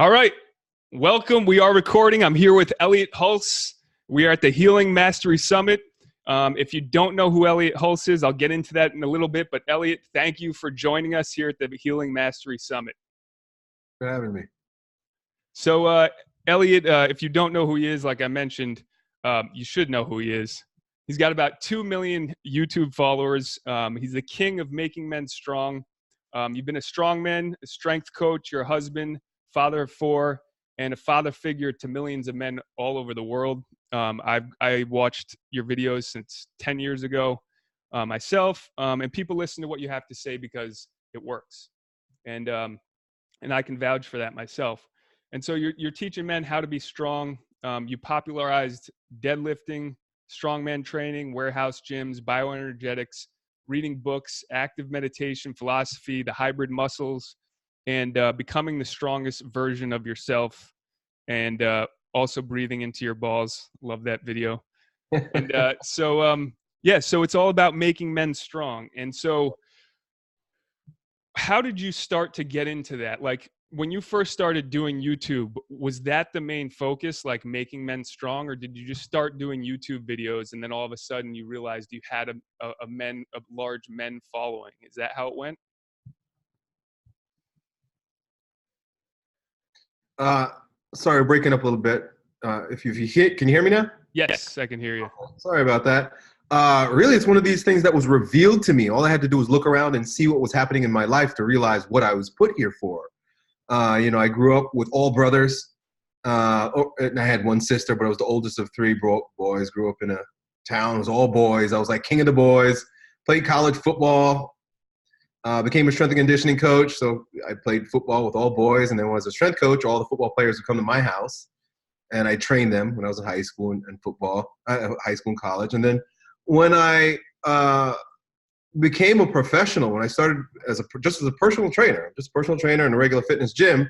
All right. Welcome. We are recording. I'm here with Elliott Hulse. We are at the Healing Mastery Summit. If you don't know who Elliott Hulse is, I'll get into that in a little bit. But Elliott, thank you for joining us here at the Healing Mastery Summit. For having me. So, Elliott, if you don't know who he is, like I mentioned, you should know who he is. He's got about 2 million YouTube followers. He's the king of making men strong. You've been a strongman, a strength coach, you're a husband, father of 4, and a father figure to millions of men all over the world. I watched your videos since 10 years ago myself, and people listen to what you have to say because it works. And I can vouch for that myself. And so you're teaching men how to be strong. You popularized deadlifting, strongman training, warehouse gyms, bioenergetics, reading books, active meditation, philosophy, the hybrid muscles, and becoming the strongest version of yourself, and also breathing into your balls. Love that video. And so it's all about making men strong. And so how did you start to get into that? Like, when you first started doing YouTube, was that the main focus, like making men strong, or did you just start doing YouTube videos and then all of a sudden you realized you had a large men following? Is that how it went? Sorry, breaking up a little bit. If you hit, can you hear me now? Yes, I can hear you. Sorry about that. Really, it's one of these things that was revealed to me. All I had to do was look around and see what was happening in my life to realize what I was put here for. I grew up with all brothers. And I had one sister, but I was the oldest of 3 boys. Grew up in a town. It was all boys. I was like king of the boys. Played college football. Became a strength and conditioning coach. So I played football with all boys. And then when I was a strength coach, all the football players would come to my house. And I trained them when I was in high school and football, high school and college. And then when I became a professional, when I started just as a personal trainer, in a regular fitness gym,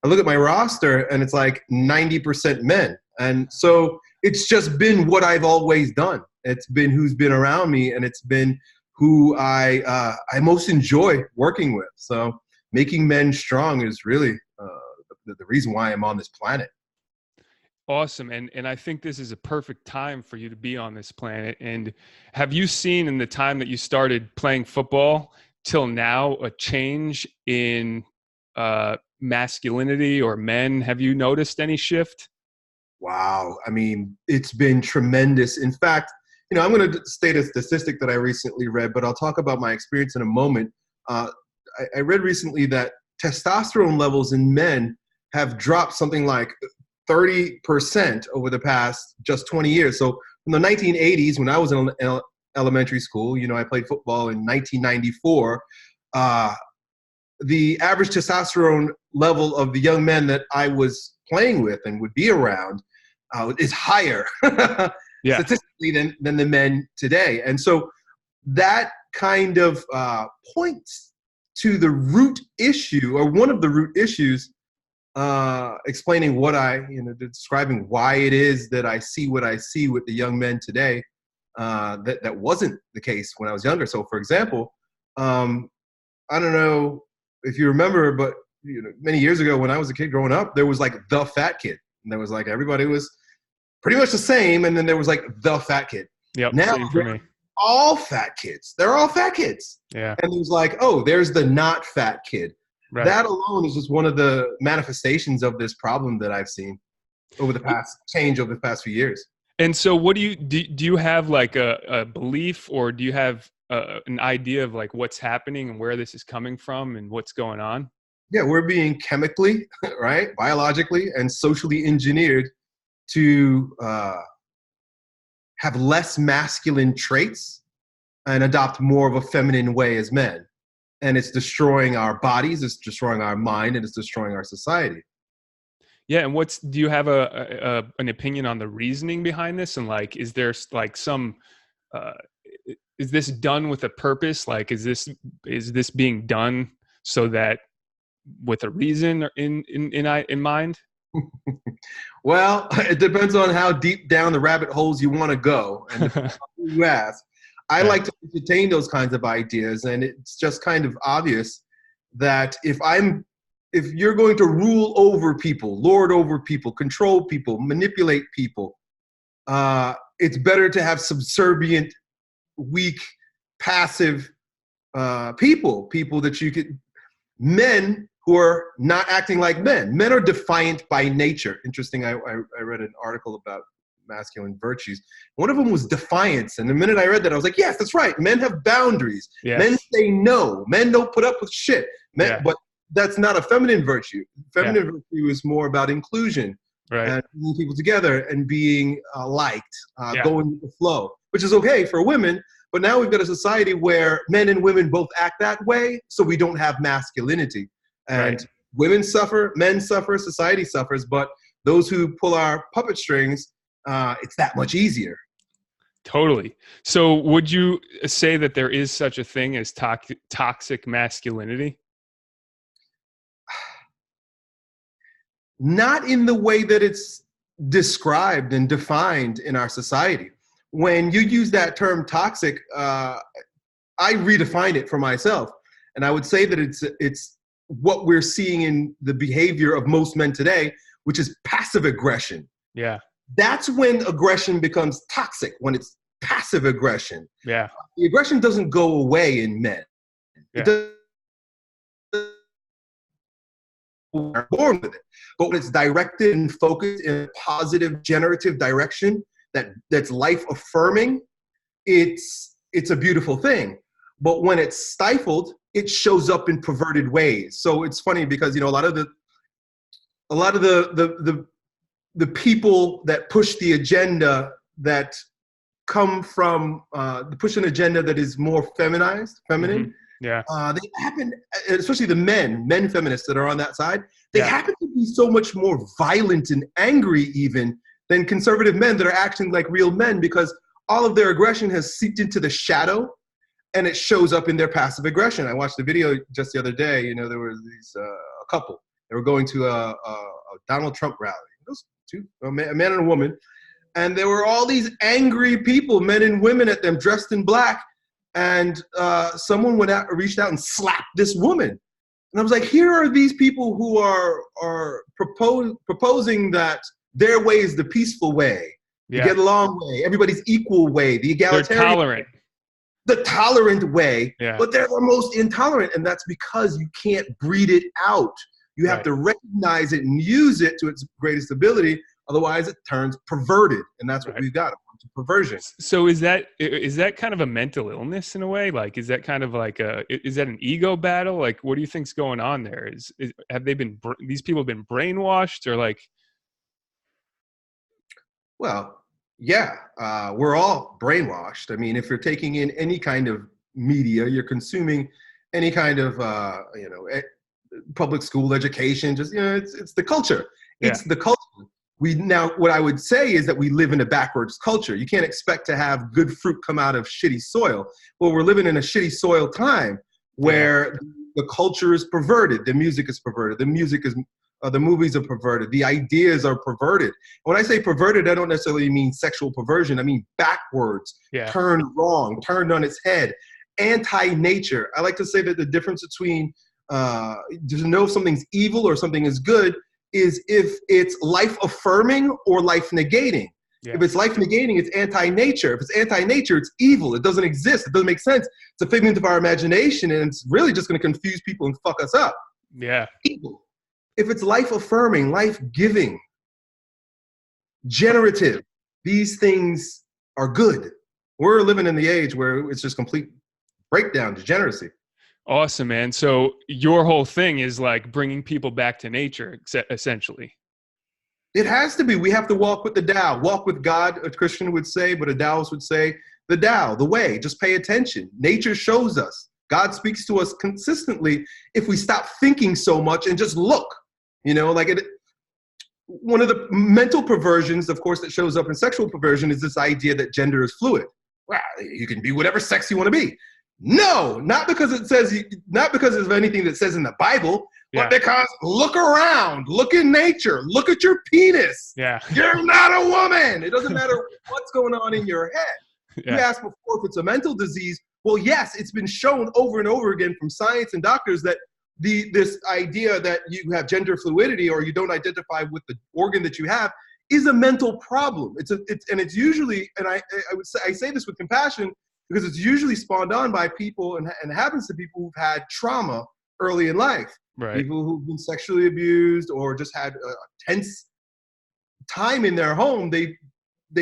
I look at my roster and it's like 90% men. And so it's just been what I've always done. It's been who's been around me, and it's been who I most enjoy working with. So making men strong is really the reason why I'm on this planet. Awesome. And I think this is a perfect time for you to be on this planet. And have you seen, in the time that you started playing football till now, a change in masculinity or men? Have you noticed any shift? Wow. I mean, it's been tremendous. In fact, I'm going to state a statistic that I recently read, but I'll talk about my experience in a moment. I read recently that testosterone levels in men have dropped something like 30% over the past just 20 years. So from the 1980s, when I was in elementary school, I played football in 1994, the average testosterone level of the young men that I was playing with and would be around is higher statistically than the men today. And so that kind of points to the root issue, or one of the root issues, explaining what describing why it is that I see what I see with the young men today, that wasn't the case when I was younger. So for example, I don't know if you remember, but many years ago when I was a kid growing up, there was like the fat kid. And there was like, everybody was pretty much the same. And then there was like the fat kid. Yep. Now Same for me. All fat kids. They're all fat kids. Yeah. And there's like, oh, there's the not fat kid. Right. That alone is just one of the manifestations of this problem that I've seen over the past few years. And so what do you have like a belief, or do you have an idea of like what's happening and where this is coming from and what's going on? Yeah, we're being chemically, right, biologically and socially engineered to have less masculine traits and adopt more of a feminine way as men. And it's destroying our bodies, it's destroying our mind, and it's destroying our society. Yeah, and do you have an opinion on the reasoning behind this? And like, is there like some, is this done with a purpose? Like, is this being done so that with a reason or in mind? Well, it depends on how deep down the rabbit holes you want to go, and who you ask. I like to entertain those kinds of ideas, and it's just kind of obvious that if I'm if you're going to rule over people, lord over people, control people, manipulate people, it's better to have subservient, weak, passive people that you could, men who are not acting like men. Men are defiant by nature. Interesting, I read an article about masculine virtues. One of them was defiance. And the minute I read that, I was like, yes, that's right. Men have boundaries. Yes. Men say no. Men don't put up with shit. But that's not a feminine virtue. Feminine virtue is more about inclusion. Right. And bringing people together and being liked, going with the flow, which is okay for women. But now we've got a society where men and women both act that way, so we don't have masculinity. And women suffer, men suffer, society suffers, but those who pull our puppet strings, it's that much easier. Totally. So would you say that there is such a thing as toxic masculinity? Not in the way that it's described and defined in our society. When you use that term toxic, I redefine it for myself. And I would say that it's what we're seeing in the behavior of most men today, which is passive aggression. Yeah. That's when aggression becomes toxic, when it's passive aggression. Yeah. The aggression doesn't go away in men. Yeah. It doesn't. We're born with it. But when it's directed and focused in a positive, generative direction that's life affirming, it's a beautiful thing. But when it's stifled, it shows up in perverted ways. So it's funny because, you know, a lot of the people that push the agenda that come from push an agenda that is more feminine. Mm-hmm. Yeah. They happen, especially the men feminists that are on that side, they happen to be so much more violent and angry even than conservative men that are acting like real men, because all of their aggression has seeped into the shadow and it shows up in their passive aggression. I watched a video just the other day. You know, there was these a couple. They were going to a Donald Trump rally. Those two, a man and a woman. And there were all these angry people, men and women at them, dressed in black. And someone reached out and slapped this woman. And I was like, here are these people who are proposing that their way is the peaceful way, the get along way, everybody's equal way, the egalitarian, they're tolerant. The tolerant way, yeah. But they're the most intolerant. And that's because you can't breed it out. You have to recognize it and use it to its greatest ability. Otherwise, it turns perverted. And that's what we've got. Perversion. So is that kind of a mental illness in a way? Like, is that kind of like is that an ego battle? Like, what do you think's going on there? Have these people been brainwashed, or like? Well, yeah, we're all brainwashed. I mean, if you're taking in any kind of media, you're consuming any kind of public school education. Just it's the culture. It's the culture. What I would say is that we live in a backwards culture. You can't expect to have good fruit come out of shitty soil. Well, we're living in a shitty soil time where the culture is perverted. The music is perverted. The movies are perverted. The ideas are perverted. When I say perverted, I don't necessarily mean sexual perversion. I mean backwards, turned wrong, turned on its head, anti-nature. I like to say that the difference between to know if something's evil or something is good is if it's life-affirming or life-negating. Yeah. If it's life-negating, it's anti-nature. If it's anti-nature, it's evil. It doesn't exist. It doesn't make sense. It's a figment of our imagination, and it's really just going to confuse people and fuck us up. Yeah. Evil. If it's life-affirming, life-giving, generative, these things are good. We're living in the age where it's just complete breakdown, degeneracy. Awesome, man. So your whole thing is like bringing people back to nature, essentially. It has to be. We have to walk with the Tao, walk with God, a Christian would say, but a Taoist would say the Tao, the way. Just pay attention. Nature shows us. God speaks to us consistently if we stop thinking so much and just look. You know, like one of the mental perversions, of course, that shows up in sexual perversion is this idea that gender is fluid. Well, you can be whatever sex you want to be. No, not because of anything that says in the Bible, but because look around, look in nature, look at your penis. Yeah. You're not a woman. It doesn't matter what's going on in your head. You asked before if it's a mental disease. Well, yes, it's been shown over and over again from science and doctors that this idea that you have gender fluidity or you don't identify with the organ that you have is a mental problem. It's usually, and I say this with compassion because it's usually spawned on by people and happens to people who've had trauma early in life. Right. People who've been sexually abused or just had a tense time in their home, they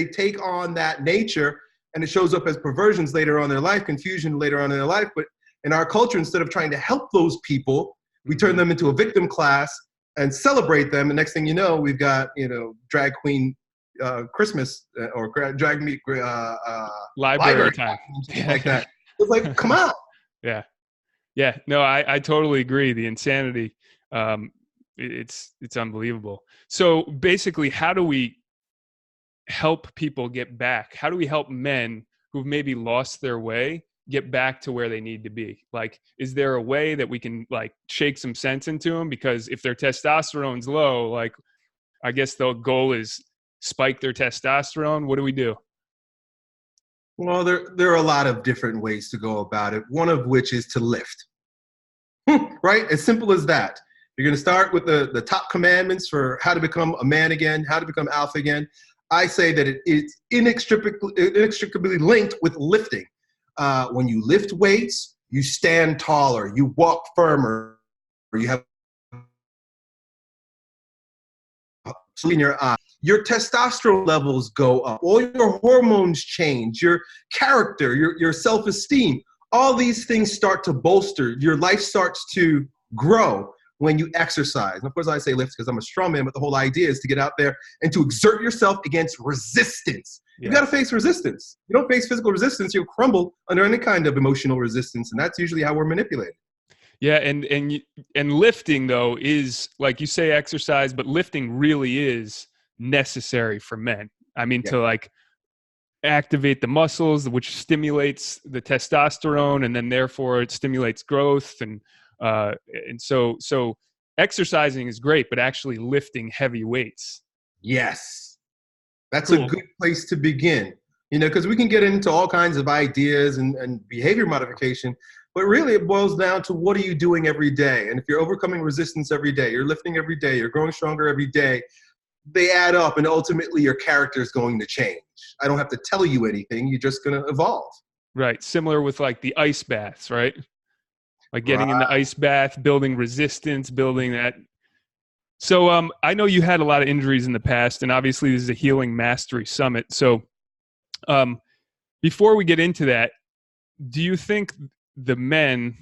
take on that nature and it shows up as perversions later on in their life, confusion later on in their life. But in our culture, instead of trying to help those people, we turn them into a victim class and celebrate them. And next thing you know, we've got, drag queen Christmas or drag me library time, like that. It's like, come on. Yeah. Yeah. No, I totally agree. The insanity, it's unbelievable. So basically, how do we help people get back? How do we help men who've maybe lost their way get back to where they need to be? Like, is there a way that we can like shake some sense into them? Because if their testosterone's low, like, I guess the goal is spike their testosterone. What do we do? Well, there are a lot of different ways to go about it. One of which is to lift, right? As simple as that. You're going to start with the top commandments for how to become a man again, how to become alpha again. I say that it's inextricably linked with lifting. When you lift weights, you stand taller, you walk firmer, or you have in your eye. Your testosterone levels go up. All your hormones change. Your character, your self-esteem, all these things start to bolster. Your life starts to grow when you exercise. And of course, I say lift because I'm a strong man, but the whole idea is to get out there and to exert yourself against resistance. You got to face resistance. You don't face physical resistance, you'll crumble under any kind of emotional resistance, and that's usually how we're manipulated. Yeah, and lifting though is, like you say, exercise, but lifting really is necessary for men. I mean, to like activate the muscles, which stimulates the testosterone, and then therefore it stimulates growth, and so exercising is great, but actually lifting heavy weights. Yes, that's a good place to begin. Because we can get into all kinds of ideas and behavior modification, but really it boils down to what are you doing every day? And if you're overcoming resistance every day, you're lifting every day, you're growing stronger every day, they add up and ultimately your character is going to change. I don't have to tell you anything. You're just going to evolve. Right. Similar with like the ice baths, right? Like getting in the ice bath, building resistance, building that. So I know you had a lot of injuries in the past, and obviously this is a Healing Mastery Summit. So before we get into that, do you think the men,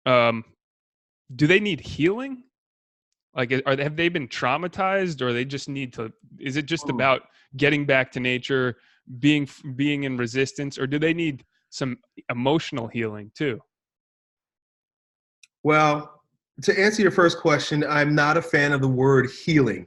do they need healing? Like, have they been traumatized, or they just need to, is it just about getting back to nature, being in resistance, or do they need some emotional healing too? Well, to answer your first question, I'm not a fan of the word healing.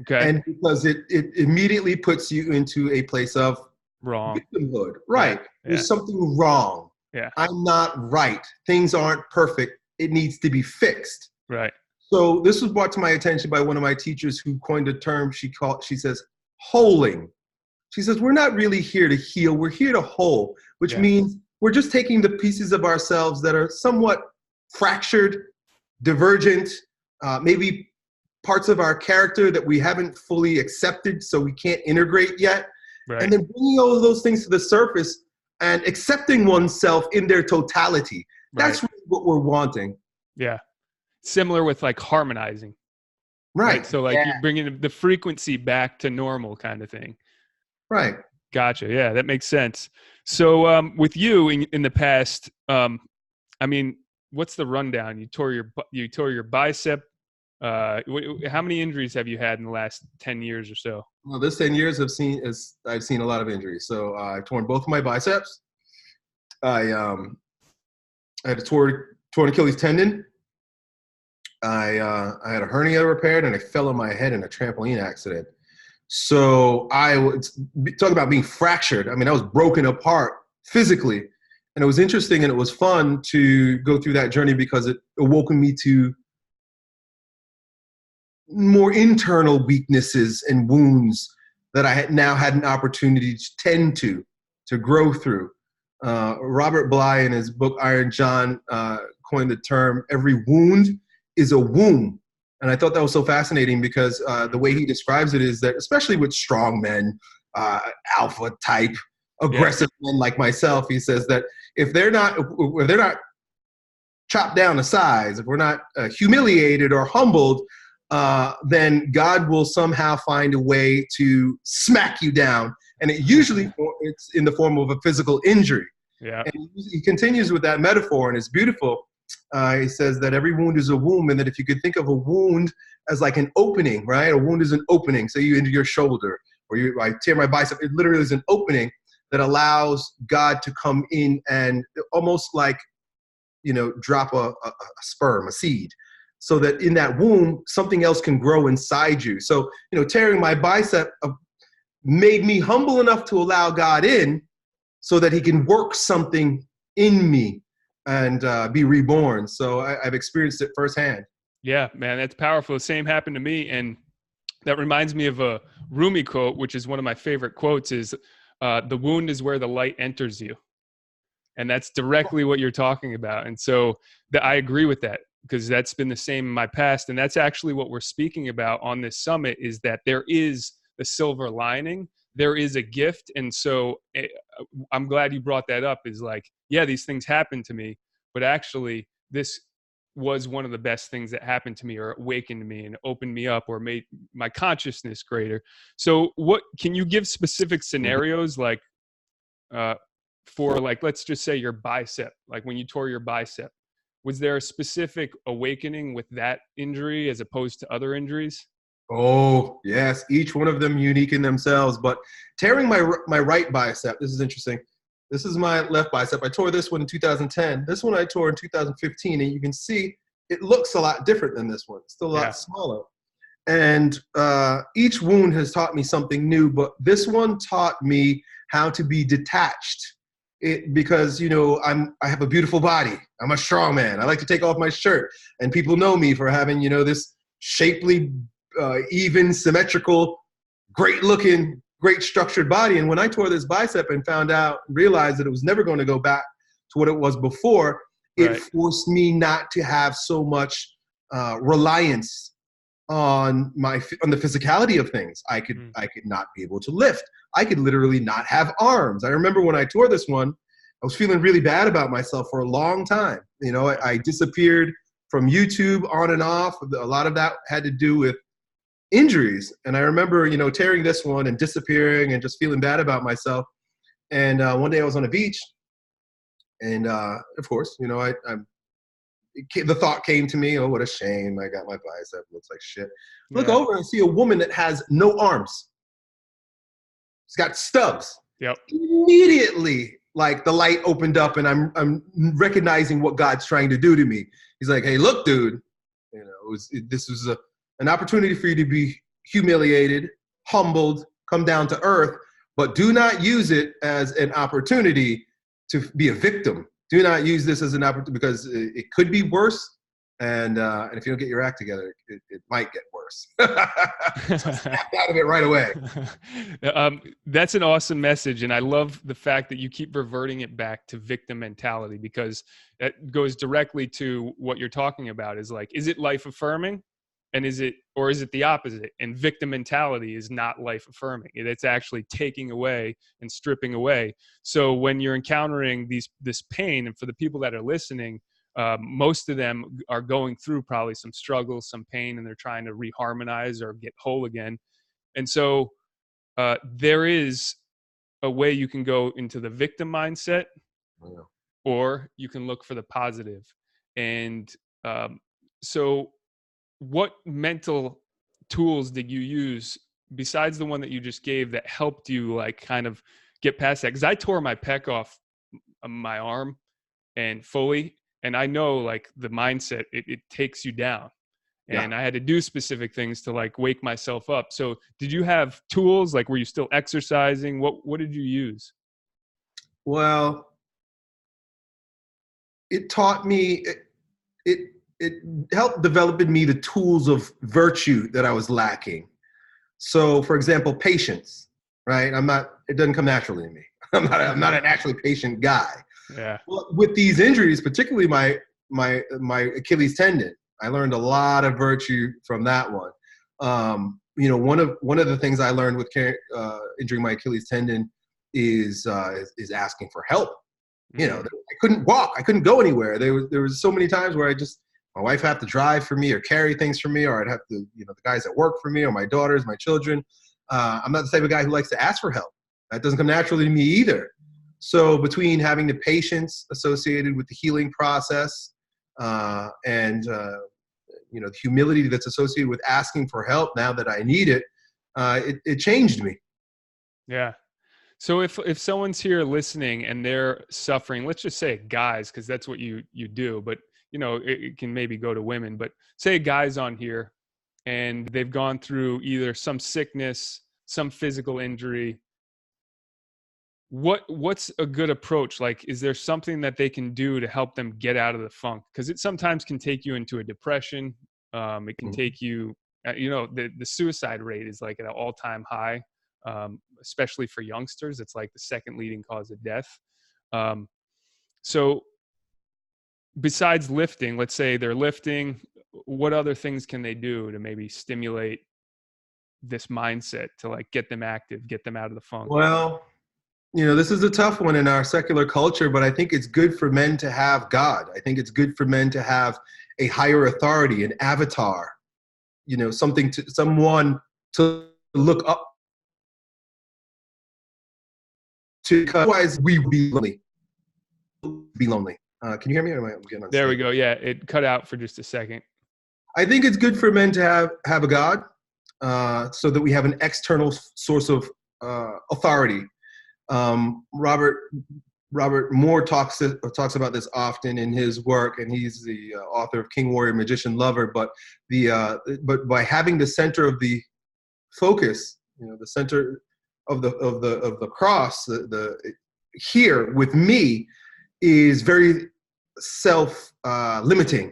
Okay. And because it immediately puts you into a place of wrong victimhood. Right. Yeah. There's something wrong. Yeah. I'm not right. Things aren't perfect. It needs to be fixed. Right. So this was brought to my attention by one of my teachers who coined a term she says, holing. She says, we're not really here to heal. We're here to whole, which means we're just taking the pieces of ourselves that are somewhat fractured, divergent, maybe parts of our character that we haven't fully accepted, so we can't integrate yet. Right. And then bringing all of those things to the surface and accepting oneself in their totality. That's really what we're wanting. Yeah. Similar with like harmonizing. Right. So like you're bringing the frequency back to normal kind of thing. Right. Gotcha. Yeah, that makes sense. So with you in the past, I mean, what's the rundown? You tore your bicep. How many injuries have you had in the last 10 years or so? Well, this 10 years I've seen a lot of injuries. So I torn both of my biceps. I had a torn Achilles tendon. I had a hernia repaired, and I fell on my head in a trampoline accident. So I was talking about being fractured. I mean, I was broken apart physically, and it was interesting and it was fun to go through that journey because it awoke me to more internal weaknesses and wounds that I had now had an opportunity to tend to grow through. Robert Bly, in his book Iron John, coined the term, every wound is a womb. And I thought that was so fascinating because the way he describes it is that, especially with strong men, alpha type, aggressive men like myself, he says that if they're not chopped down to size, if we're not humiliated or humbled, then God will somehow find a way to smack you down. And it usually it's in the form of a physical injury. Yeah. And he continues with that metaphor, and it's beautiful. He says that every wound is a womb, and that if you could think of a wound as like an opening, right? A wound is an opening. Say you injure your shoulder, or I tear my bicep. It literally is an opening that allows God to come in and almost like, drop a sperm, a seed, so that in that womb, something else can grow inside you. So, tearing my bicep made me humble enough to allow God in so that he can work something in me and be reborn. So I've experienced it firsthand. Yeah, man, that's powerful. The same happened to me. And that reminds me of a Rumi quote, which is one of my favorite quotes, is the wound is where the light enters you. And that's directly what you're talking about. And so I agree with that, because that's been the same in my past. And that's actually what we're speaking about on this summit, is that there is the silver lining. There is a gift. And so I'm glad you brought that up, is like, yeah, these things happen to me, but actually this was one of the best things that happened to me, or awakened me and opened me up, or made my consciousness greater. So what, can you give specific scenarios, like, for like, let's just say your bicep, like when you tore your bicep, was there a specific awakening with that injury as opposed to other injuries? Oh, yes. Each one of them unique in themselves. But tearing my right bicep, this is interesting. This is my left bicep. I tore this one in 2010. This one I tore in 2015. And you can see it looks a lot different than this one. It's still a lot smaller. And each wound has taught me something new. But this one taught me how to be detached. Because, I have a beautiful body. I'm a strong man. I like to take off my shirt. And people know me for having, this shapely, even, symmetrical, great looking, great structured body. And when I tore this bicep and realized that it was never going to go back to what it was before, it forced me not to have so much reliance on the physicality of things. I could not be able to lift. I could literally not have arms. I remember when I tore this one, I was feeling really bad about myself for a long time. I disappeared from YouTube on and off. A lot of that had to do with injuries. And I remember, tearing this one and disappearing and just feeling bad about myself. And one day I was on a beach, and of course, the thought came to me, oh, what a shame. I got my bicep, looks like shit. Look over and see a woman that has no arms. She's got stubs. Yep. Immediately, like, the light opened up, and I'm recognizing what God's trying to do to me. He's like, hey, look, dude, this was an opportunity for you to be humiliated, humbled, come down to earth, but do not use it as an opportunity to be a victim. Do not use this as an opportunity, because it could be worse. And if you don't get your act together, it might get worse. So snap out of it right away. That's an awesome message. And I love the fact that you keep reverting it back to victim mentality, because that goes directly to what you're talking about, is like, is it life affirming? And is it the opposite? And victim mentality is not life affirming. It's actually taking away and stripping away. So when you're encountering this pain, and for the people that are listening, most of them are going through probably some struggles, some pain, and they're trying to reharmonize or get whole again. And so there is a way you can go into the victim mindset, or you can look for the positive. And so what mental tools did you use besides the one that you just gave that helped you, like, kind of get past that? Because I tore my pec off my arm and fully, and I know, like, the mindset, it takes you down. And I had to do specific things to, like, wake myself up. So did you have tools? Like, were you still exercising? What did you use? Well, it taught me, it helped develop in me the tools of virtue that I was lacking. So, for example, patience, right? It doesn't come naturally to me. I'm not a naturally patient guy. Yeah. Well, with these injuries, particularly my my Achilles tendon. I learned a lot of virtue from that one. One of the things I learned with injuring my Achilles tendon is asking for help. I couldn't walk. I couldn't go anywhere. There was so many times where my wife had to drive for me or carry things for me, or I'd have to, the guys that work for me or my daughters, my children. I'm not the type of guy who likes to ask for help. That doesn't come naturally to me either. So between having the patience associated with the healing process and the humility that's associated with asking for help now that I need it, it changed me. Yeah. So if someone's here listening and they're suffering, let's just say guys, because that's what you do, but it can maybe go to women, but say a guy's on here and they've gone through either some sickness, some physical injury. What's a good approach? Like, is there something that they can do to help them get out of the funk? Because it sometimes can take you into a depression. It can take you, the suicide rate is like at an all-time high. Especially for youngsters, it's like the second leading cause of death. So besides lifting, let's say they're lifting, what other things can they do to maybe stimulate this mindset to like get them active, get them out of the funk? Well, this is a tough one in our secular culture, but I think it's good for men to have God. I think it's good for men to have a higher authority, an avatar, someone to look up to. Otherwise, we would be lonely. Can you hear me? Or am I getting on there stage? We go. Yeah, it cut out for just a second. I think it's good for men to have a God, so that we have an external source of authority. Robert Moore talks about this often in his work, and he's the author of King, Warrior, Magician, Lover. But by having the center of the focus, the center of the cross, the here with me, is very self-limiting,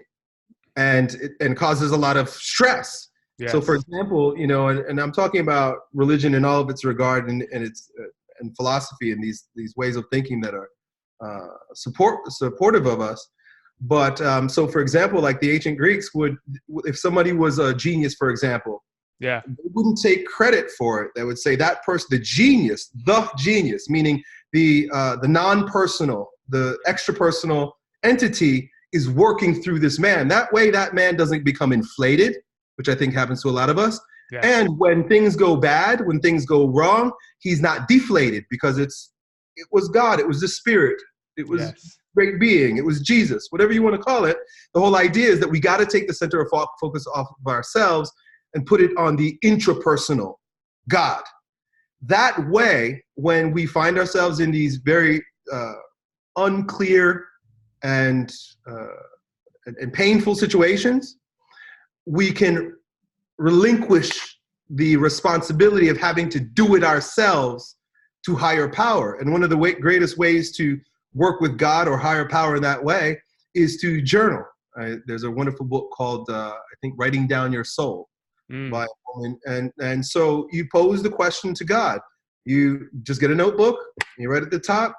and causes a lot of stress. Yes. So, for example, and I'm talking about religion in all of its regard and its and philosophy and these ways of thinking that are supportive of us. But so, for example, like the ancient Greeks if somebody was a genius, for example, they wouldn't take credit for it. They would say that person, the genius, meaning the non-personal, the extrapersonal entity is working through this man. That way, that man doesn't become inflated, which I think happens to a lot of us. Yeah. And when things go bad, when things go wrong, he's not deflated because it was God, it was the Spirit, it was great being, it was Jesus, whatever you want to call it. The whole idea is that we got to take the center of focus off of ourselves and put it on the intrapersonal God. That way, when we find ourselves in these very unclear and painful situations, we can relinquish the responsibility of having to do it ourselves to higher power. And one of the greatest ways to work with God or higher power in that way is to journal. There's a wonderful book called, I think, Writing Down Your Soul by a woman. And so you pose the question to God. You just get a notebook, you write at the top,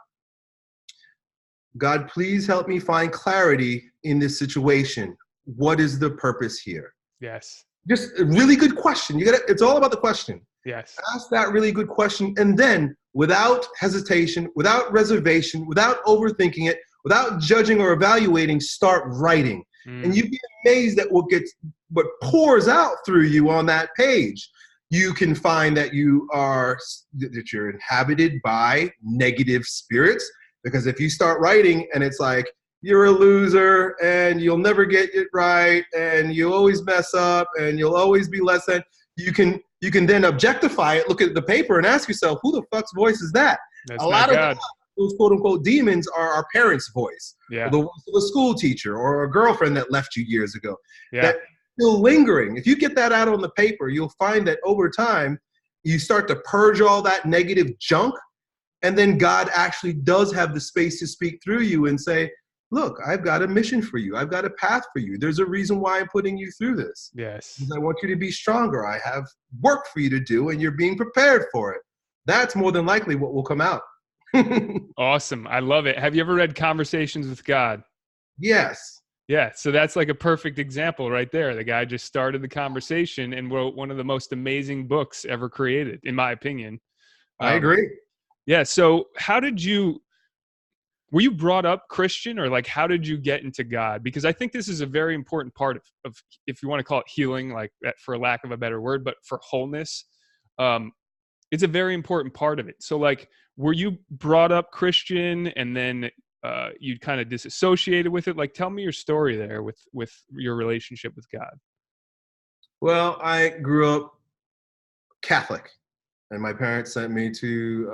God, please help me find clarity in this situation. What is the purpose here? Yes. Just a really good question. It's all about the question. Yes. Ask that really good question, and then without hesitation, without reservation, without overthinking it, without judging or evaluating, start writing. And you'd be amazed at what pours out through you on that page. You can find that you're inhabited by negative spirits, because if you start writing and it's like, you're a loser and you'll never get it right and you'll always mess up and you'll always be less than, you can then objectify it, look at the paper and ask yourself, who the fuck's voice is that? That's a lot of God. Those quote unquote demons are our parents' voice. Yeah. Or the voice of a school teacher or a girlfriend that left you years ago. Yeah. That's still lingering. If you get that out on the paper, you'll find that over time, you start to purge all that negative junk, and then God actually does have the space to speak through you and say, look, I've got a mission for you. I've got a path for you. There's a reason why I'm putting you through this. Yes. Because I want you to be stronger. I have work for you to do, and you're being prepared for it. That's more than likely what will come out. Awesome. I love it. Have you ever read Conversations with God? Yes. Yeah, so that's like a perfect example right there. The guy just started the conversation and wrote one of the most amazing books ever created, in my opinion. I Um, agree. yeah. So were you brought up Christian, or like, how did you get into God? Because I think this is a very important part of if you want to call it healing, like for lack of a better word, but for wholeness, um, it's a very important part of it. So like, were you brought up Christian and then you kind of disassociated with it? Like, tell me your story there with your relationship with God. Well, I grew up Catholic, and my parents sent me to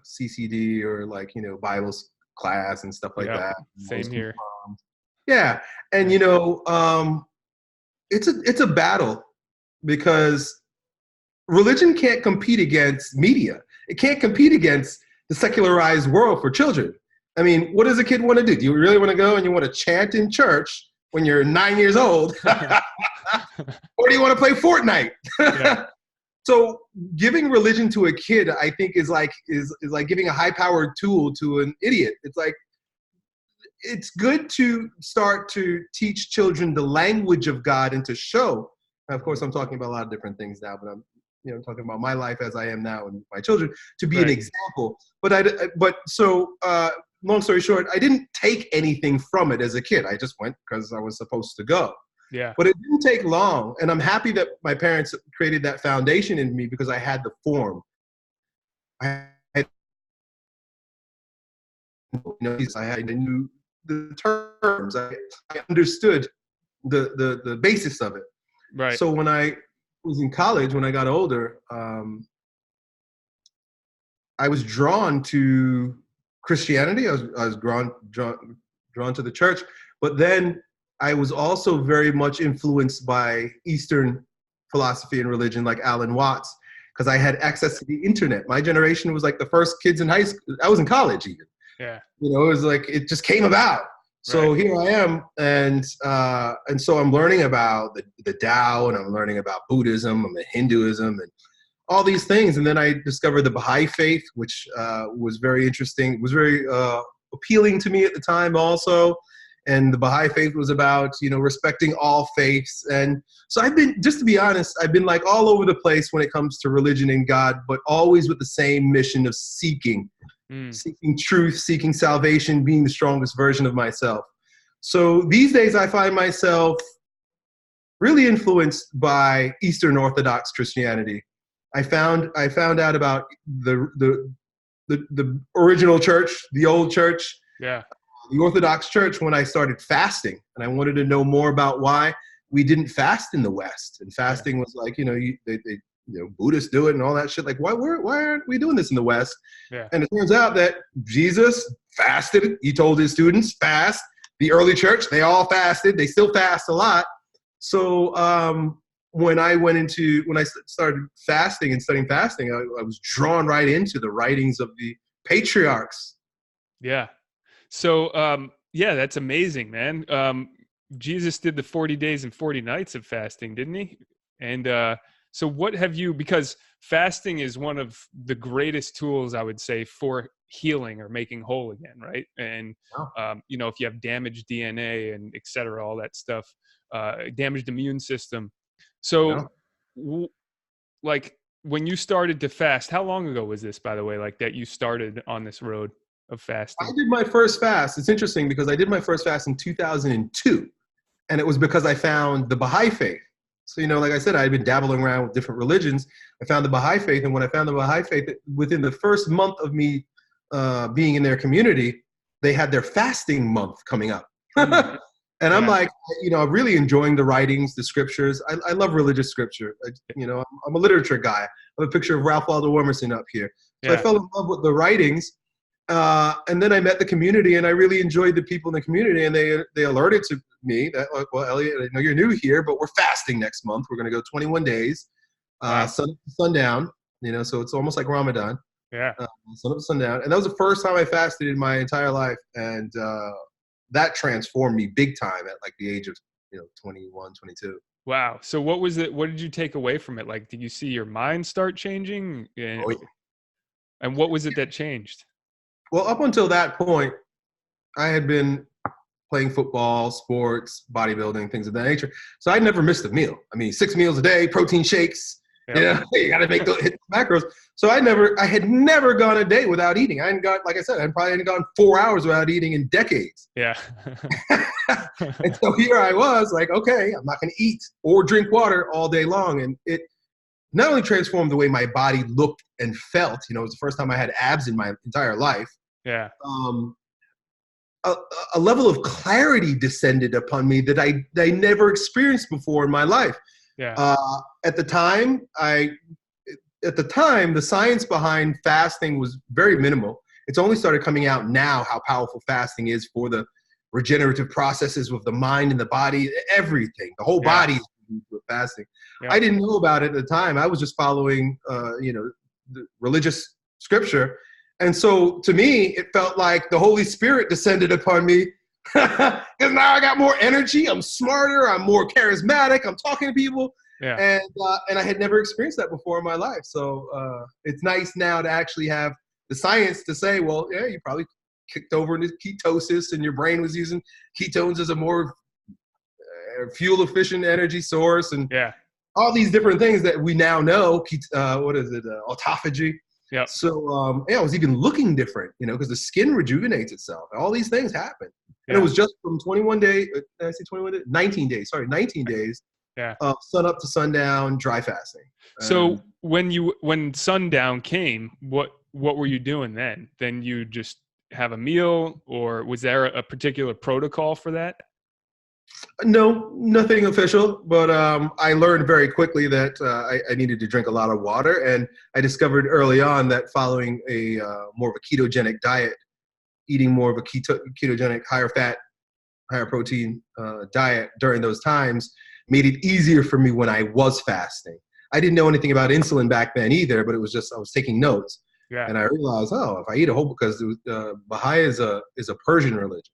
CCD, or like, Bible class and stuff like Yeah, that. I was same here. confirmed. Yeah, and Yeah. it's a battle, because religion can't compete against media. It can't compete against the secularized world for children. I mean, what does a kid want to do? Do you really want to go and you want to chant in church when you're 9 years old? Or do you want to play Fortnite? Yeah. So giving religion to a kid, I think, is like giving a high-powered tool to an idiot. It's like, it's good to start to teach children the language of God and to show. Now, of course, I'm talking about a lot of different things now, but I'm talking about my life as I am now and my children, to be an Right. example. Long story short, I didn't take anything from it as a kid. I just went because I was supposed to go. Yeah. But it didn't take long, and I'm happy that my parents created that foundation in me, because I had the form. I had, I knew the terms. I understood the basis of it. Right. So when I was in college, when I got older, I was drawn to Christianity. I was drawn to the church, but then I was also very much influenced by Eastern philosophy and religion, like Alan Watts, because I had access to the internet. My generation was like the first kids in high school. I was in college even. Yeah. It was like it just came about. So Right. here I am, and so I'm learning about the Tao, and I'm learning about Buddhism and Hinduism and all these things. And then I discovered the Baha'i faith, which was very interesting. It was very appealing to me at the time also. And the Baha'i faith was about, respecting all faiths. And so I've been, just to be honest, I've been like all over the place when it comes to religion and God, but always with the same mission of seeking truth, seeking salvation, being the strongest version of myself. So these days I find myself really influenced by Eastern Orthodox Christianity. I found out about the original church, the old church, Yeah. the Orthodox Church, when I started fasting, and I wanted to know more about why we didn't fast in the West. And fasting was like, Buddhists do it and all that shit. Like, why aren't we doing this in the West? Yeah. And it turns out that Jesus fasted. He told his students, fast. The early church, they all fasted. They still fast a lot. So when I started fasting and studying fasting, I was drawn right into the writings of the patriarchs. Yeah. So, yeah, that's amazing, man. Jesus did the 40 days and 40 nights of fasting, didn't he? And so what have you, because fasting is one of the greatest tools, I would say, for healing or making whole again, right? And, if you have damaged DNA and et cetera, all that stuff, damaged immune system. So, like, when you started to fast, how long ago was this, by the way, like that you started on this road of I fasting? did my first fast. It's interesting because I did my first fast in 2002, and it was because I found the Baha'i faith. So, like I said, I had been dabbling around with different religions. I found the Baha'i faith, and when I found the Baha'i faith, within the first month of me being in their community, they had their fasting month coming up. And I'm Yeah. like, I'm really enjoying the writings, the scriptures. I love religious scripture. I'm a literature guy. I have a picture of Ralph Waldo Emerson up here. So I Yeah. fell in love with the writings. And then I met the community, and I really enjoyed the people in the community. And they alerted to me that, like, well, Elliott, I know you're new here, but we're fasting next month. We're going to go 21 days, Wow. sun up to sundown. So it's almost like Ramadan, Yeah. sun up to sundown. And that was the first time I fasted in my entire life, and that transformed me big time at like the age of 21, 22. Wow. So what was it? What did you take away from it? Like, did you see your mind start changing? Oh, yeah. And what was it that changed? Well, up until that point, I had been playing football, sports, bodybuilding, things of that nature. So I never missed a meal. I mean, 6 meals a day, protein shakes. Yeah, you got to make those hit macros. So I had never gone a day without eating. I hadn't got, like I said, I probably hadn't gone 4 hours without eating in decades. Yeah. And so here I was like, okay, I'm not going to eat or drink water all day long. And it not only transformed the way my body looked and felt, it was the first time I had abs in my entire life. Yeah. A level of clarity descended upon me that I never experienced before in my life. Yeah. At the time, the science behind fasting was very minimal. It's only started coming out now how powerful fasting is for the regenerative processes with the mind and the body, everything. The whole body is with fasting. Yeah. I didn't know about it at the time. I was just following, the religious scripture. And so to me, it felt like the Holy Spirit descended upon me because now I got more energy. I'm smarter. I'm more charismatic. I'm talking to people. Yeah. And I had never experienced that before in my life. So it's nice now to actually have the science to say, well, yeah, you probably kicked over into ketosis and your brain was using ketones as a more fuel efficient energy source and all these different things that we now know. Autophagy. Yeah. So I was even looking different, because the skin rejuvenates itself. All these things happen. And it was just from 21 days, did I say 21 days? 19 days, sorry, 19 days. Yeah. Sun up to sundown, dry fasting. So when sundown came, what were you doing then? Then you just have a meal, or was there a particular protocol for that? No, nothing official, but I learned very quickly that I needed to drink a lot of water, and I discovered early on that following a more of a ketogenic diet, eating more of a ketogenic, higher fat, higher protein diet during those times made it easier for me when I was fasting. I didn't know anything about insulin back then either, but it was just I was taking notes, and I realized, if I eat a whole, because Baha'i is a Persian religion,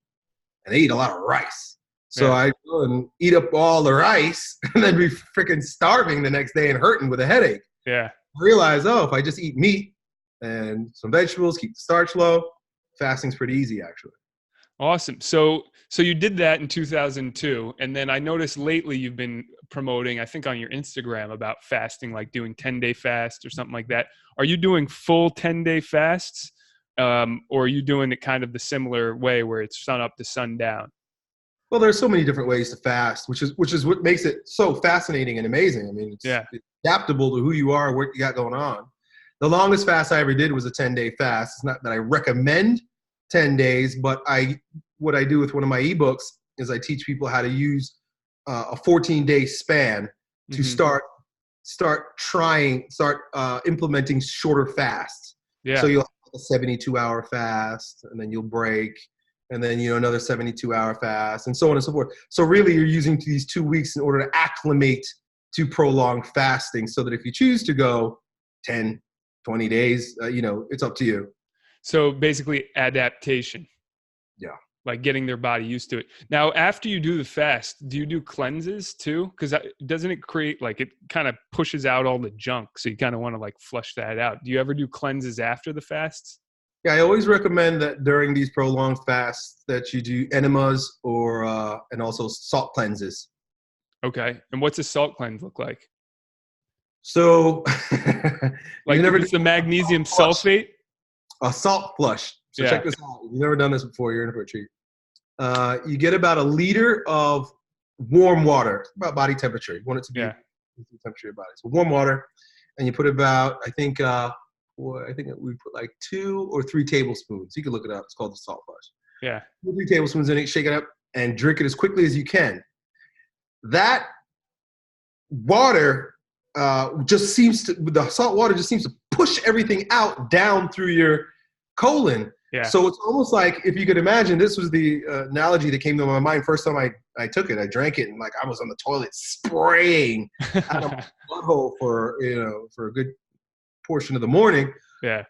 and they eat a lot of rice. So I go and eat up all the rice and then be freaking starving the next day and hurting with a headache. Yeah. I realize, if I just eat meat and some vegetables, keep the starch low, fasting's pretty easy, actually. Awesome. So you did that in 2002. And then I noticed lately you've been promoting, I think on your Instagram, about fasting, like doing 10-day fasts or something like that. Are you doing full 10-day fasts? Or are you doing it kind of the similar way where it's sun up to sundown? Well, there's so many different ways to fast, which is what makes it so fascinating and amazing. I mean, it's adaptable to who you are, what you got going on. The longest fast I ever did was a 10-day fast. It's not that I recommend 10 days, but what I do with one of my ebooks is I teach people how to use a 14-day span to start implementing shorter fasts. Yeah. So you'll have a 72-hour fast, and then you'll break, and then another 72-hour fast, and so on and so forth. So really, you're using these 2 weeks in order to acclimate to prolonged fasting, so that if you choose to go 10, 20 days, it's up to you. So basically, adaptation. Yeah. Like getting their body used to it. Now, after you do the fast, do you do cleanses too? Because doesn't it create, like, it kind of pushes out all the junk, so you kind of want to like flush that out. Do you ever do cleanses after the fasts? Yeah, I always recommend that during these prolonged fasts that you do enemas or and also salt cleanses. Okay. And what's a salt cleanse look like? So, like, it's the magnesium sulfate? A salt flush. So check this out. If you've never done this before, you're in for a treat. You get about a liter of warm water, about body temperature. You want it to be the temperature of your body. So warm water, and you put about, I think we put like 2 or 3 tablespoons. You can look it up. It's called the salt flush. Yeah. 2 or 3 tablespoons in it, shake it up, and drink it as quickly as you can. That water the salt water just seems to push everything out down through your colon. Yeah. So it's almost like, if you could imagine, this was the analogy that came to my mind first time I took it. I drank it, and like I was on the toilet spraying out of my butthole for a good portion of the morning. Yeah.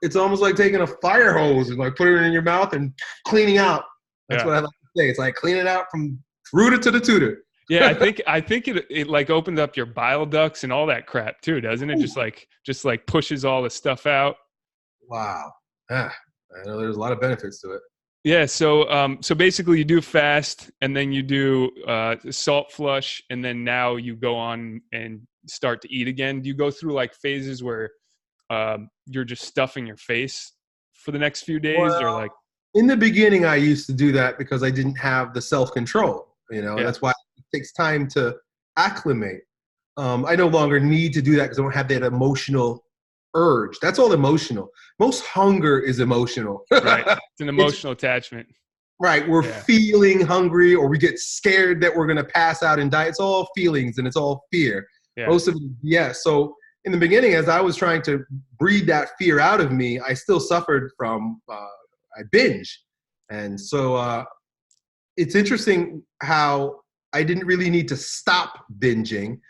It's almost like taking a fire hose and like putting it in your mouth and cleaning out. That's what I like to say. It's like cleaning it out from rooter to the tutor. Yeah, I think it like opens up your bile ducts and all that crap too, doesn't it? Just like pushes all the stuff out. Wow. I know there's a lot of benefits to it. Yeah, so basically you do fast and then you do salt flush and then now you go on and start to eat again. Do you go through like phases where you're just stuffing your face for the next few days or Well, like in the beginning, I used to do that because I didn't have the self-control, and yeah, that's why it takes time to acclimate. I no longer need to do that because I don't have that emotional urge. That's all emotional. Most hunger is emotional. right. It's an It's emotional attachment. right. We're Yeah. feeling hungry or we get scared that we're going to pass out and die. It's all feelings and it's all fear. Yeah. Most of it, yes. So in the beginning, as I was trying to breed that fear out of me, I still suffered from, I binge. And so it's interesting how I didn't really need to stop binging.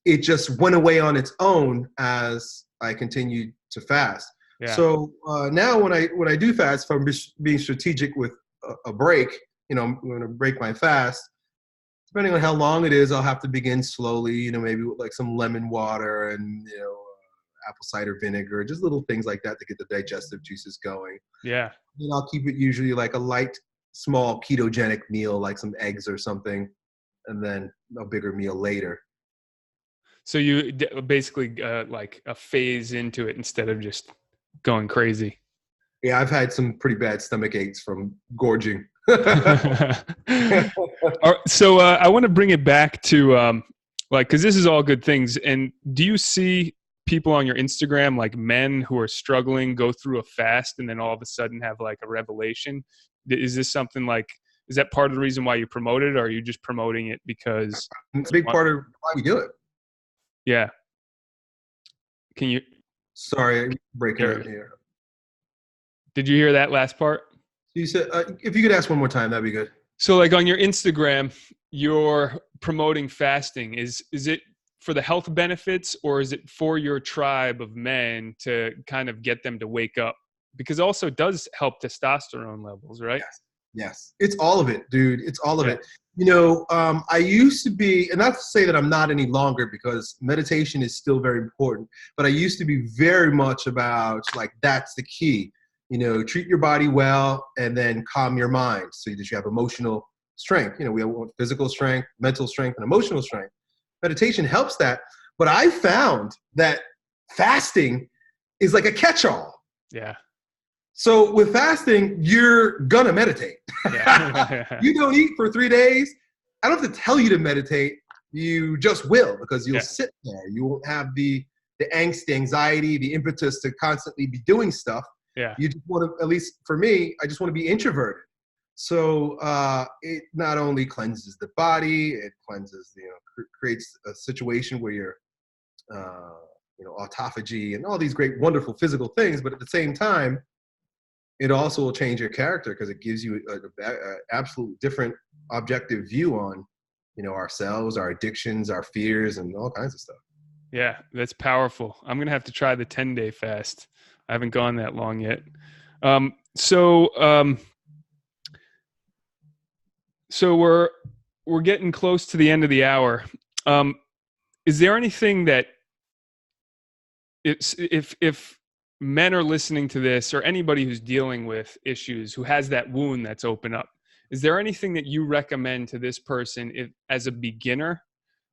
It just went away on its own as I continued to fast. Yeah. So now when I do fast, if I'm being strategic with a break, I'm going to break my fast. Depending on how long it is, I'll have to begin slowly. Maybe with like some lemon water and apple cider vinegar, just little things like that to get the digestive juices going. Yeah. And I'll keep it usually like a light, small ketogenic meal, like some eggs or something, and then a bigger meal later. So you basically like a phase into it instead of just going crazy. Yeah, I've had some pretty bad stomach aches from gorging. All right, so I want to bring it back to like, because this is all good things. And do you see people on your Instagram, like men who are struggling, go through a fast and then all of a sudden have like a revelation? Is this something like, is that part of the reason why you promote it, or are you just promoting it because It's a big part of why we do it. yeah. Can you, Sorry, I'm breaking there, up here. did you hear that last part? You said if you could ask one more time, that'd be good. So like on your Instagram, you're promoting fasting. Is it for the health benefits or is it for your tribe of men to kind of get them to wake up? Because also it does help testosterone levels, right? Yes. Yes. It's all of it, dude. It's all of Yeah. it. I used to be, and not to say that I'm not any longer because meditation is still very important, but I used to be very much about like, that's the key. Treat your body well and then calm your mind so that you have emotional strength. We want physical strength, mental strength, and emotional strength. Meditation helps that. But I found that fasting is like a catch-all. Yeah. So with fasting, you're gonna meditate. Yeah. You don't eat for 3 days. I don't have to tell you to meditate. You just will because you'll Yeah. sit there. You won't have the angst, the anxiety, the impetus to constantly be doing stuff. Yeah. You just want to, at least for me, I just want to be introverted. So it not only cleanses the body, it cleanses, creates a situation where you're, autophagy and all these great, wonderful physical things. But at the same time, it also will change your character because it gives you an absolute different objective view on, ourselves, our addictions, our fears, and all kinds of stuff. Yeah, that's powerful. I'm going to have to try the 10-day fast. I haven't gone that long yet. So we're getting close to the end of the hour. Is there anything that if men are listening to this or anybody who's dealing with issues, who has that wound that's open up, is there anything that you recommend to this person as a beginner?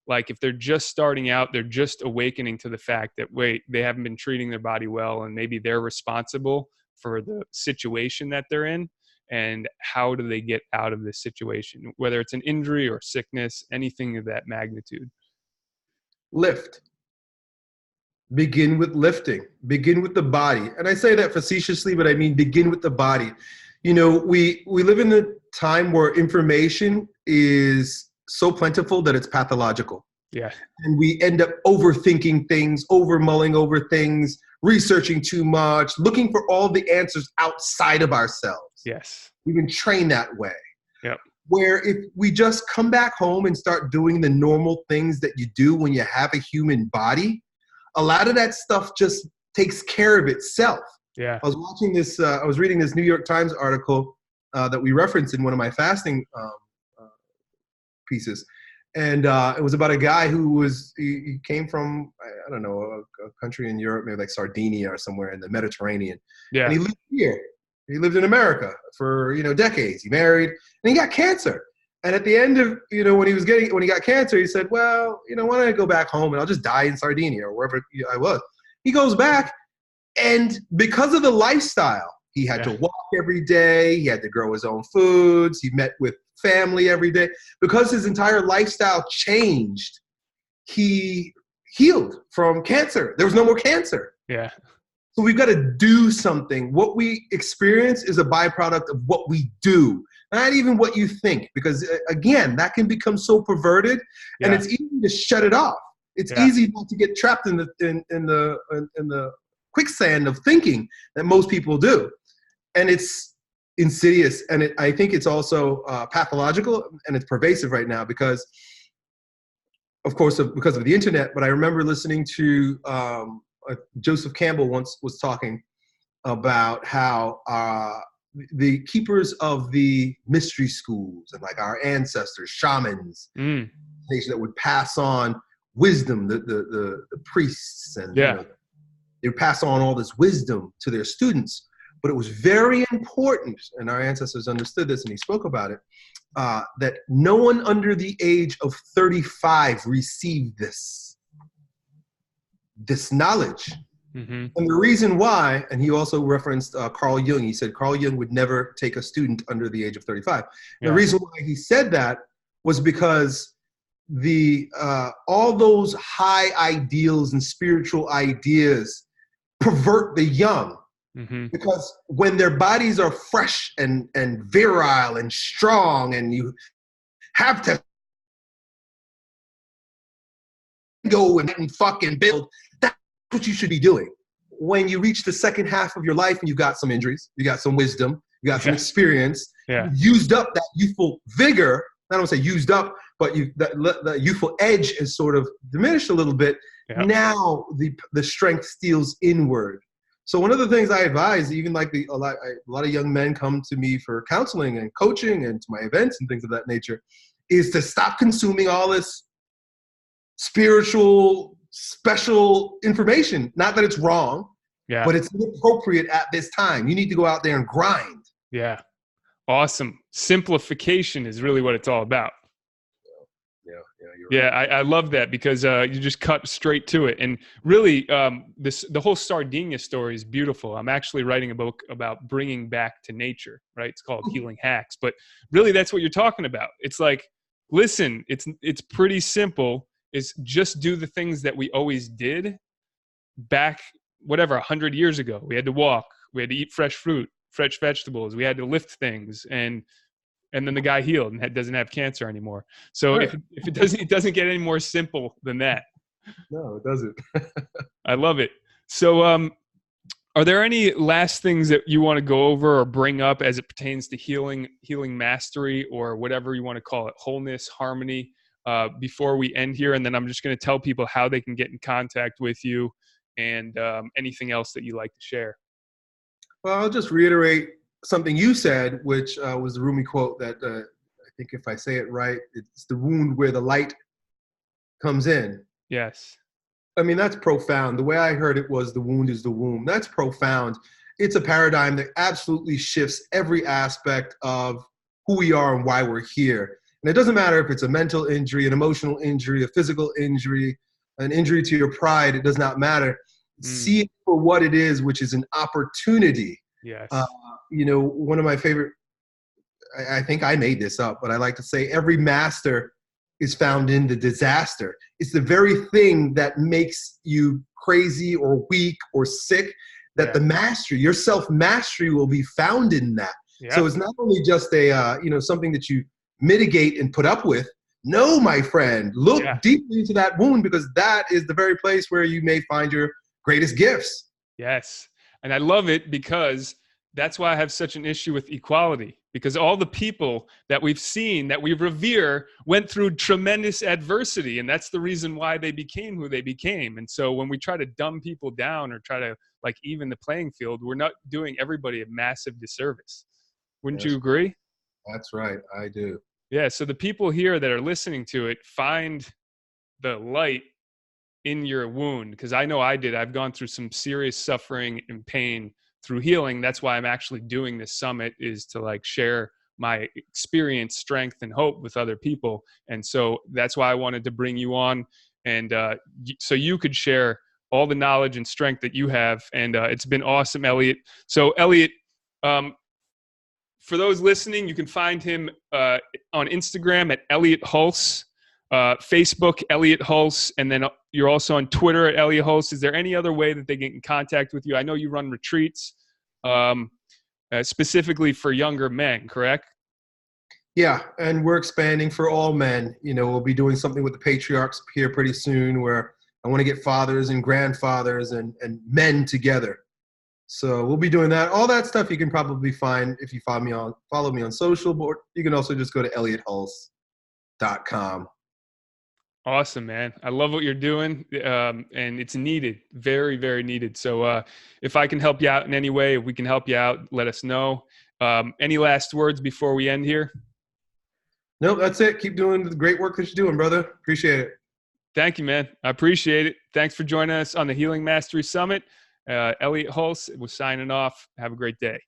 Like if they're just starting out, they're just awakening to the fact that, wait, they haven't been treating their body well and maybe they're responsible for the situation that they're in. And how do they get out of this situation, whether it's an injury or sickness, anything of that magnitude? Lift. Begin with lifting. Begin with the body. And I say that facetiously, but I mean begin with the body. We live in a time where information is so plentiful that it's pathological. Yeah. And we end up overthinking things, mulling over things, researching too much, looking for all the answers outside of ourselves. Yes. We've been trained that way. Yep. Where if we just come back home and start doing the normal things that you do when you have a human body, a lot of that stuff just takes care of itself. Yeah. I was reading this New York Times article that we referenced in one of my fasting pieces. And it was about a guy he came from, I don't know, a country in Europe, maybe like Sardinia or somewhere in the Mediterranean. Yeah. And he lived here. He lived in America for, decades. He married, and he got cancer. And at the end of, when he got cancer, he said, well, why don't I go back home and I'll just die in Sardinia or wherever I was. He goes back, and because of the lifestyle, he had to walk every day. He had to grow his own foods. He met with family every day. Because his entire lifestyle changed, he healed from cancer. There was no more cancer. Yeah. So we've got to do something. What we experience is a byproduct of what we do, not even what you think, because again, that can become so perverted, and it's easy to shut it off. It's easy not to get trapped in the quicksand of thinking that most people do, and it's insidious. And I think it's also pathological, and it's pervasive right now because, of course, because of the internet. But I remember listening to Joseph Campbell once was talking about how the keepers of the mystery schools and like our ancestors, shamans, that would pass on wisdom, the priests, and they would pass on all this wisdom to their students. But it was very important, and our ancestors understood this, and he spoke about it, that no one under the age of 35 received this knowledge. Mm-hmm. And the reason why, and he also referenced Carl Jung. He said Carl Jung would never take a student under the age of 35. The reason why he said that was because all those high ideals and spiritual ideas pervert the young. Mm-hmm. Because when their bodies are fresh and virile and strong, and you have to go and fucking build, that's what you should be doing. When you reach the second half of your life and you've got some injuries, you got some wisdom, you got some experience, you used up that youthful vigor. I don't say used up, but the youthful edge is sort of diminished a little bit. Yeah. Now the strength steals inward. So one of the things I advise, even like a lot of young men come to me for counseling and coaching and to my events and things of that nature, is to stop consuming all this spiritual, special information. Not that it's wrong, but it's inappropriate at this time. You need to go out there and grind. Yeah. Awesome. Simplification is really what it's all about. You're right. I love that because you just cut straight to it. And really, the whole Sardinia story is beautiful. I'm actually writing a book about bringing back to nature, right? It's called Healing Hacks. But really, that's what you're talking about. It's like, listen, it's pretty simple. Is just do the things that we always did back, 100 years ago. We had to walk. We had to eat fresh fruit, fresh vegetables. We had to lift things, and then the guy healed and doesn't have cancer anymore. So if it doesn't get any more simple than that. No, it doesn't. I love it. So are there any last things that you want to go over or bring up as it pertains to healing mastery, or whatever you want to call it, wholeness, harmony, before we end here? And then I'm just going to tell people how they can get in contact with you and anything else that you like to share. Well, I'll just reiterate something you said, which was the Rumi quote that I think, if I say it right, it's the wound where the light comes in. Yes. I mean, that's profound. The way I heard it was the wound is the womb. That's profound. It's a paradigm that absolutely shifts every aspect of who we are and why we're here. And it doesn't matter if it's a mental injury, an emotional injury, a physical injury, an injury to your pride. It does not matter. See it for what it is, which is an opportunity. Yes. One of my favorite, I think I made this up, but I like to say every master is found in the disaster. It's the very thing that makes you crazy or weak or sick, that the mastery, your self-mastery, will be found in that. Yeah. So it's not only just something that you mitigate and put up with. No, my friend, look deeply into that wound, because that is the very place where you may find your greatest gifts. Yes. And I love it because that's why I have such an issue with equality, because all the people that we've seen, that we revere, went through tremendous adversity. And that's the reason why they became who they became. And so when we try to dumb people down or try to even the playing field, we're not doing everybody a massive disservice. Wouldn't you agree? That's right. I do. Yeah. So the people here that are listening to it, find the light in your wound, because I know I did. I've gone through some serious suffering and pain through healing. That's why I'm actually doing this summit, is to like share my experience, strength, and hope with other people. And so that's why I wanted to bring you on, and so you could share all the knowledge and strength that you have. And it's been awesome, Elliott. So Elliott, for those listening, you can find him on Instagram at Elliott Hulse, Facebook, Elliott Hulse, and then you're also on Twitter at Elliott Hulse. Is there any other way that they get in contact with you? I know you run retreats specifically for younger men, correct? Yeah, and we're expanding for all men. You know, we'll be doing something with the patriarchs here pretty soon, where I want to get fathers and grandfathers and men together. So we'll be doing that. All that stuff you can probably find if you follow me on social, but you can also just go to elliottHulse.com. Awesome, man. I love what you're doing. And it's needed, very, very needed. So if I can help you out in any way, if we can help you out, let us know. Any last words before we end here? Nope, that's it. Keep doing the great work that you're doing, brother. Appreciate it. Thank you, man. I appreciate it. Thanks for joining us on the Healing Mastery Summit. Elliott Hulse was signing off. Have a great day.